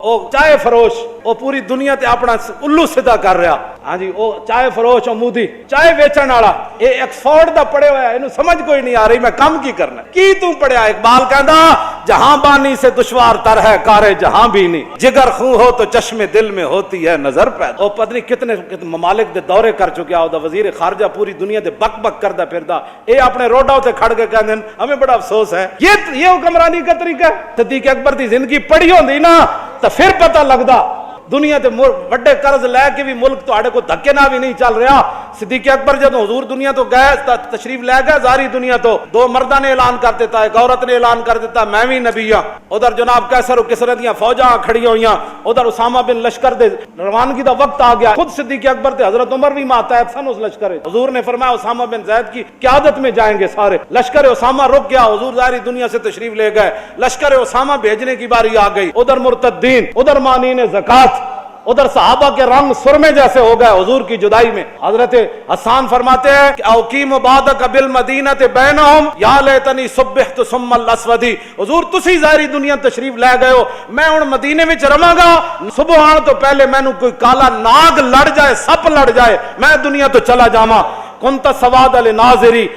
او چائے فروش او پوری دنیا تے اپنا الو سیدھا کر رہا. ہاں جی او چائے فروش او مودی چائے ویچن والا اے ایکسفورڈ دا پڑھے ہوا ہے, اینو سمجھ کوئی نہیں آ رہی میں کم کی کرنا کی تو پڑھیا. اقبال کہندا جہاں بانی سے دشوار تر ہے کارے جہاں بھی نہیں, جگر خوں ہو تو چشم دل میں ہوتی ہے نظر پیدا. او پتہ نہیں کتنے ممالک دے دورے کر چکیا, او دا وزیر خارجہ پوری دنیا دے بک بک کردا پھردا. اے اپنے روڈاں تے کھڑ کے کہندے ہمیں بڑا افسوس ہے. یہ حکمرانی کا طریقہ ہے. صدیق اکبر دی زندگی پڑھی ہوندی نا تو پھر پتہ لگدا دنیا تے بڑے قرض لے کے بھی ملک تہاڈے کو دھکے نہ بھی نہیں چل رہا. صدیق اکبر جب حضور دنیا تو گئے تشریف لے گئے ظاہری دنیا تو دو مردہ نے اعلان کر دیتا, ایک عورت نے اعلان کر دیتا میں بھی نبی ہاں. ادھر جناب کیسر و کسرا دیاں فوجاں کھڑی ہوئیاں, ادھر اسامہ بن لشکر دے روانگی دا وقت آ گیا. خود صدیق اکبر تے حضرت عمر بھی ماتحت سن اس لشکر. حضور نے فرمایا اسامہ بن زید کی قیادت میں جائیں گے سارے. لشکر اسامہ رک گیا, حضور ظاہری دنیا سے تشریف لے گئے. لشکر اسامہ بھیجنے کی باری آ گئی. ادھر مرتدین, ادھر مانین زکات, ادھر صحابہ کے رنگ سرمے جیسے ہو گئے حضور کی جدائی میں. حضرت حسان فرماتے ہیں کہ اوقیم بعدک بالمدینہ بینہم یا لیتنی صبحت ثم الاسودی. حضور تسی ظاہری دنیا تشریف لے گئے ہو, میں ہن مدینے وچ رواں گا, صبح آن تو پہلے مینوں کوئی کالا ناگ لڑ جائے, سپ لڑ جائے, میں دنیا تو چلا جاواں. کنت سواد الناظری